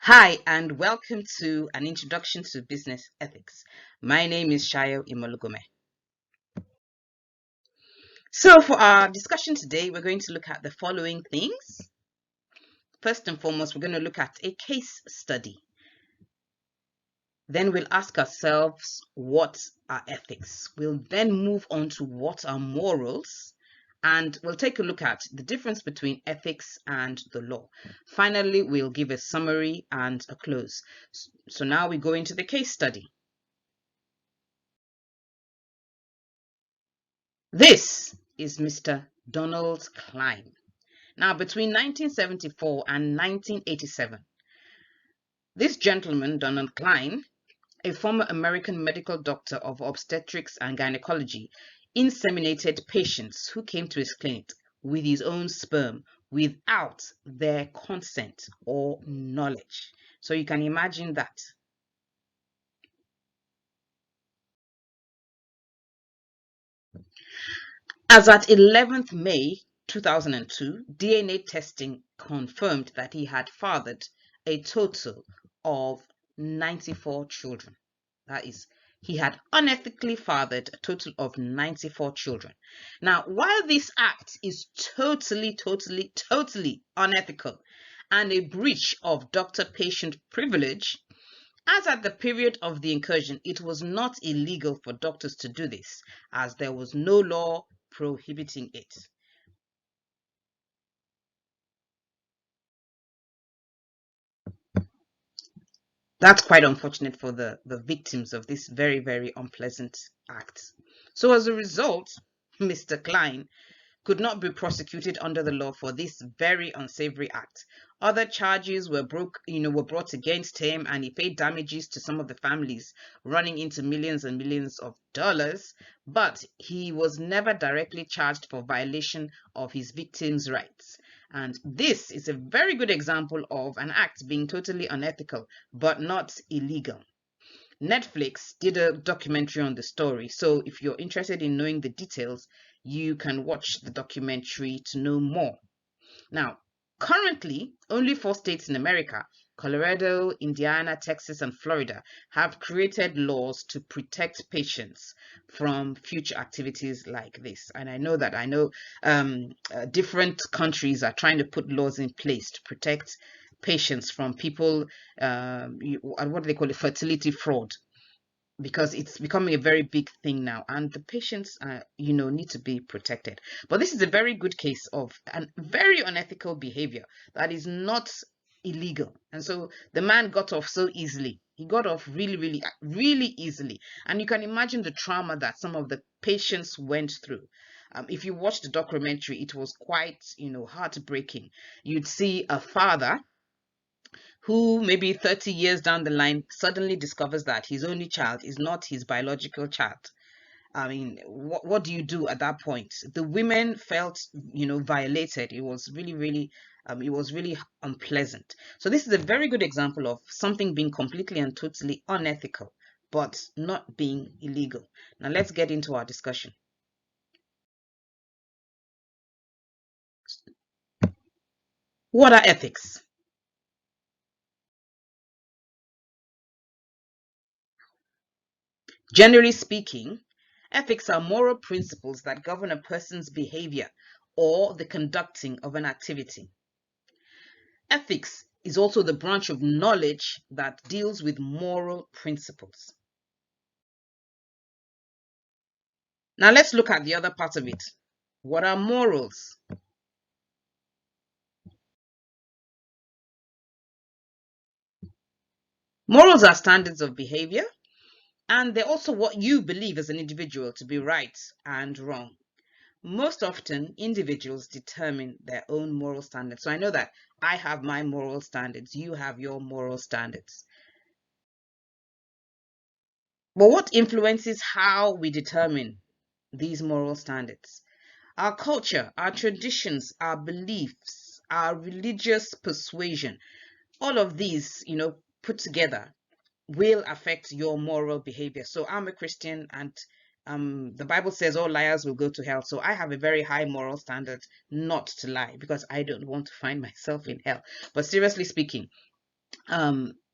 Hi, and welcome to an introduction to business ethics. My name is Shayo Imolugome. So, for our discussion today, we're going to look at the following things. First and foremost, we're going to look at a case study. Then we'll ask ourselves, what are ethics? We'll then move on to what are morals, and we'll take a look at the difference between ethics and the law. Finally, we'll give a summary and a close. So now we go into the case study. This is Mr. Donald Klein. Now, between 1974 and 1987, this gentleman, Donald Klein, a former American medical doctor of obstetrics and gynecology, inseminated patients who came to his clinic with his own sperm without their consent or knowledge. So you can imagine that. As at 11th May 2002, DNA testing confirmed that he had fathered a total of 94 children. That is, he had unethically fathered a total of 94 children. Now, while this act is totally unethical and a breach of doctor-patient privilege, as at the period of the incursion, it was not illegal for doctors to do this, as there was no law prohibiting it. That's quite unfortunate for the victims of this very unpleasant act. So as a result, Mr. Klein could not be prosecuted under the law for this very unsavory act. Other charges were brought against him, and he paid damages to some of the families, running into millions and millions of dollars, but he was never directly charged for violation of his victims' rights. And this is a very good example of an act being totally unethical, but not illegal. Netflix did a documentary on the story, so if you're interested in knowing the details, you can watch the documentary to know more. Now, currently, only 4 states in America, Colorado, Indiana, Texas, and Florida, have created laws to protect patients from future activities like this. And I know different countries are trying to put laws in place to protect patients from people, what do they call it, fertility fraud, because it's becoming a very big thing now, and the patients need to be protected. But this is a very good case of a very unethical behavior that is not illegal, and so the man got off so easily. He got off really easily, and you can imagine the trauma that some of the patients went through. If you watch the documentary, it was quite heartbreaking. You'd see a father who maybe 30 years down the line suddenly discovers that his only child is not his biological child. I mean, what do you do at that point? The women felt, violated. It was really unpleasant. So this is a very good example of something being completely and totally unethical, but not being illegal. Now let's get into our discussion. What are ethics? Generally speaking, ethics are moral principles that govern a person's behavior or the conducting of an activity. Ethics is also the branch of knowledge that deals with moral principles. Now let's look at the other part of it. What are morals? Morals are standards of behavior, and they're also what you believe as an individual to be right and wrong. Most often, individuals determine their own moral standards. So I know that I have my moral standards, you have your moral standards. But what influences how we determine these moral standards? Our culture, our traditions, our beliefs, our religious persuasion, all of these, put together will affect your moral behavior. So I'm a Christian, and the Bible says all liars will go to hell. So I have a very high moral standard not to lie, because I don't want to find myself in hell. But seriously speaking,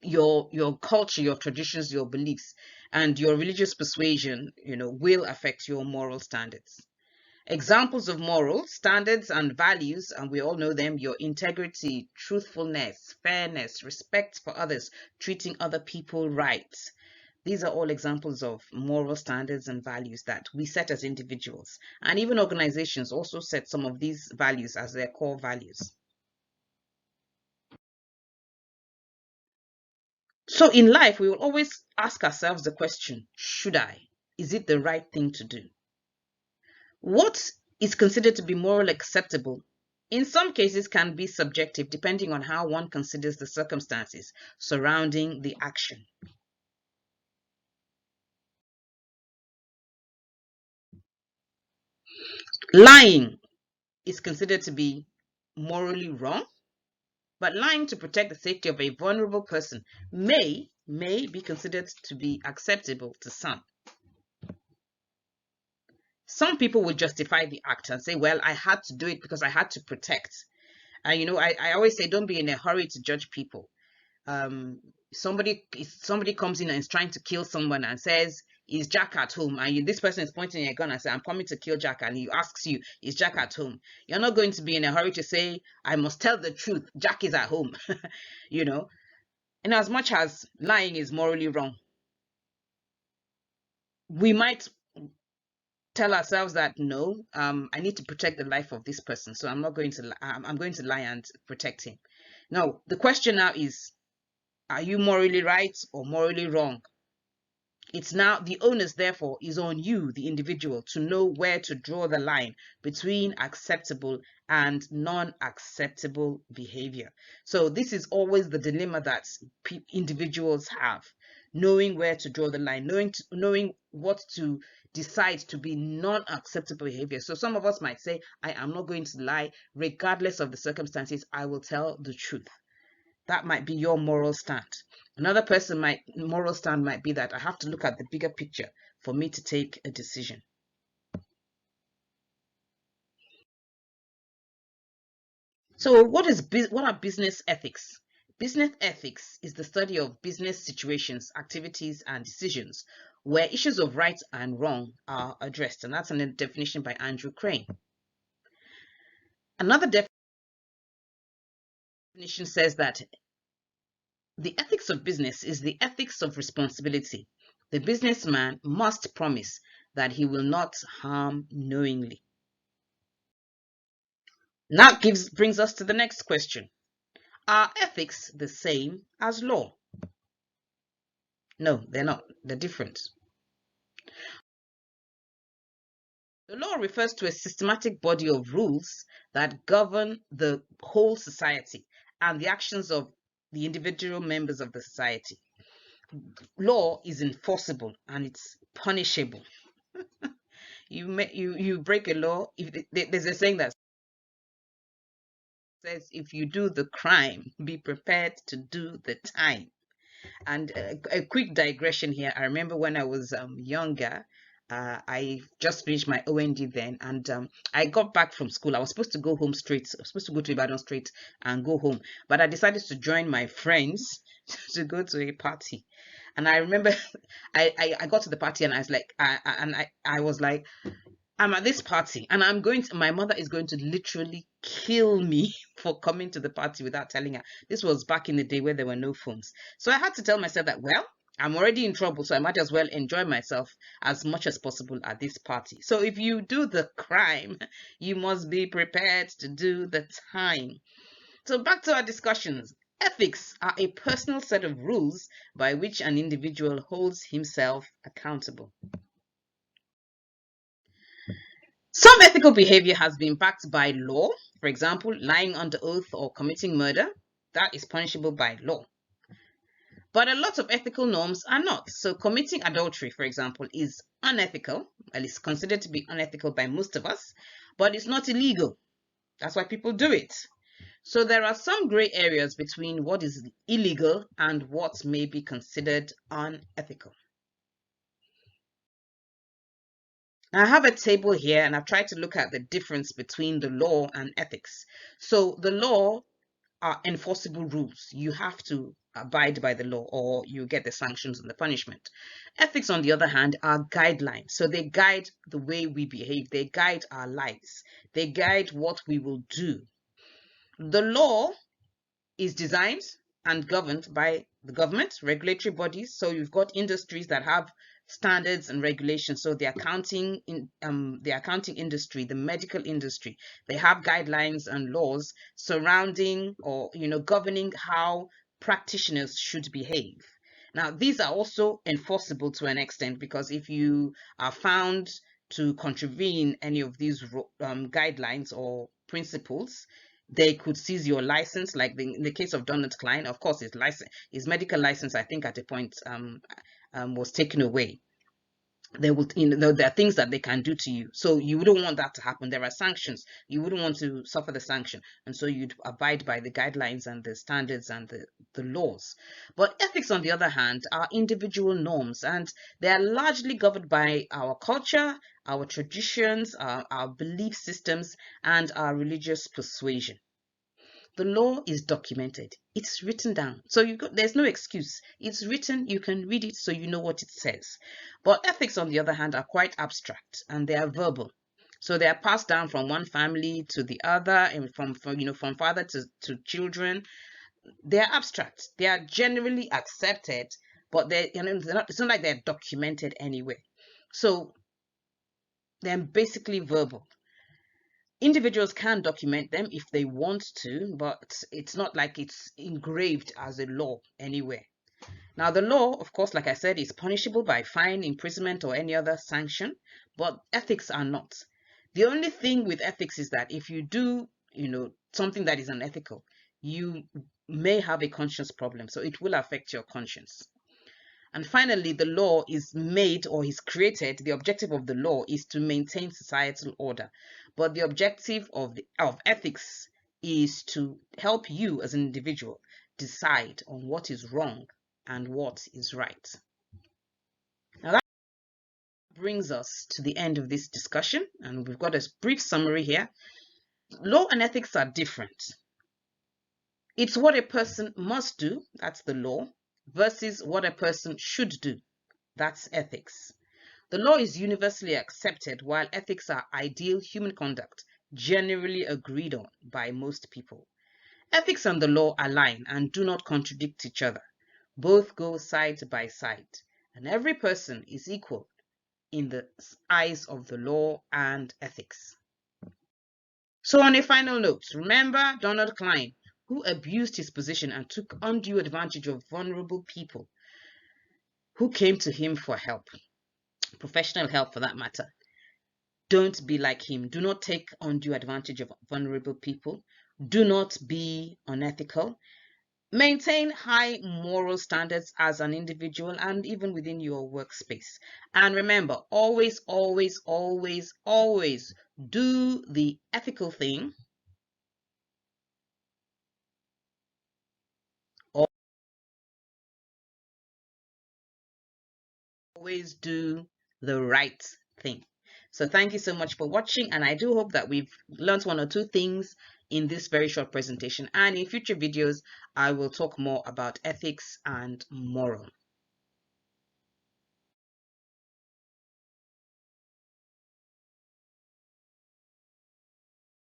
your culture, your traditions, your beliefs, and your religious persuasion, will affect your moral standards. Examples of moral standards and values, and we all know them: your integrity, truthfulness, fairness, respect for others, treating other people right. These are all examples of moral standards and values that we set as individuals. And even organizations also set some of these values as their core values. So in life, we will always ask ourselves the question, should I? Is it the right thing to do? What is considered to be morally acceptable in some cases can be subjective depending on how one considers the circumstances surrounding the action. Lying is considered to be morally wrong, but lying to protect the safety of a vulnerable person may be considered to be acceptable to some. Some people will justify the act and say, well, I had to do it because I had to protect. And I always say, don't be in a hurry to judge people. Somebody comes in and is trying to kill someone and says, is Jack at home? And this person is pointing a gun and say, I'm coming to kill Jack. And he asks you, is Jack at home? You're not going to be in a hurry to say, I must tell the truth, Jack is at home. you know in as much as lying is morally wrong, we might tell ourselves that no, I need to protect the life of this person, so I'm not going to I'm going to lie and protect him. Now the question now is, are you morally right or morally wrong? It's now the onus, therefore, is on you, the individual, to know where to draw the line between acceptable and non-acceptable behavior. So this is always the dilemma that individuals have, knowing where to draw the line, knowing what to decide to be non-acceptable behavior. So some of us might say, I am not going to lie, regardless of the circumstances, I will tell the truth. That might be your moral stand. Another moral stand might be that I have to look at the bigger picture for me to take a decision. So what are business ethics? Business ethics is the study of business situations, activities, and decisions where issues of right and wrong are addressed. And that's a definition by Andrew Crane. Another definition says that the ethics of business is the ethics of responsibility. The businessman must promise that he will not harm knowingly. Now brings us to the next question. Are ethics the same as law? No, they're not. They're different. The law refers to a systematic body of rules that govern the whole society and the actions of the individual members of the society. Law is enforceable and it's punishable. You break a law. There's a saying that says, if you do the crime, be prepared to do the time. And a quick digression here. I remember when I was younger, I just finished my OND then, and I got back from school. I was supposed to go home straight. I was supposed to go to Ibadan straight and go home, but I decided to join my friends to go to a party. And I remember I got to the party and I was like, I was like, I'm at this party and my mother is going to literally kill me for coming to the party without telling her. This was back in the day where there were no phones. So I had to tell myself that, well, I'm already in trouble, so I might as well enjoy myself as much as possible at this party. So if you do the crime, you must be prepared to do the time. So back to our discussions. Ethics are a personal set of rules by which an individual holds himself accountable. Some ethical behavior has been backed by law. For example, lying under oath or committing murder. That is punishable by law. But a lot of ethical norms are not. So committing adultery, for example, is unethical. Well, it's considered to be unethical by most of us, but it's not illegal. That's why people do it. So there are some gray areas between what is illegal and what may be considered unethical. Now, I have a table here and I've tried to look at the difference between the law and ethics. So the law are enforceable rules. You have to abide by the law or you get the sanctions and the punishment. Ethics, on the other hand, are guidelines. So they guide the way we behave, they guide our lives, they guide what we will do. The law is designed and governed by the government, regulatory bodies. So you've got industries that have standards and regulations. So the accounting industry, the medical industry, they have guidelines and laws surrounding or governing how practitioners should behave. Now, these are also enforceable to an extent, because if you are found to contravene any of these guidelines or principles, they could seize your license. Like in the case of Donald Klein, of course, his medical license, I think, at a point was taken away. There are things that they can do to you, so you wouldn't want that to happen. There are sanctions. You wouldn't want to suffer the sanction, and so you'd abide by the guidelines and the standards and the laws. But ethics, on the other hand, are individual norms, and they are largely governed by our culture, our traditions, our belief systems, and our religious persuasion. The law is documented. It's written down. So there's no excuse. It's written, you can read it so you know what it says. But ethics, on the other hand, are quite abstract and they are verbal. So they are passed down from one family to the other, and from father to children. They are abstract. They are generally accepted, but it's not like they're documented anywhere. So they're basically verbal. Individuals can document them if they want to, but it's not like it's engraved as a law anywhere. Now, the law, of course, like I said, is punishable by fine, imprisonment, or any other sanction, but ethics are not. The only thing with ethics is that if you do, something that is unethical, you may have a conscience problem, so it will affect your conscience. And finally, the law is made or is created. The objective of the law is to maintain societal order. But the objective of ethics is to help you as an individual decide on what is wrong and what is right. Now that brings us to the end of this discussion, and we've got a brief summary here. Law and ethics are different. It's what a person must do, that's the law, versus what a person should do, that's ethics. The law is universally accepted, while ethics are ideal human conduct, generally agreed on by most people. Ethics and the law align and do not contradict each other. Both go side by side, and every person is equal in the eyes of the law and ethics. So on a final note, remember Donald Klein, who abused his position and took undue advantage of vulnerable people who came to him for help, professional help for that matter. Don't be like him. Do not take undue advantage of vulnerable people. Do not be unethical. Maintain high moral standards as an individual and even within your workspace. And remember, always, always, always, always do the ethical thing. Always do the right thing. So thank you so much for watching, and I do hope that we've learned one or two things in this very short presentation, and in future videos I will talk more about ethics and moral.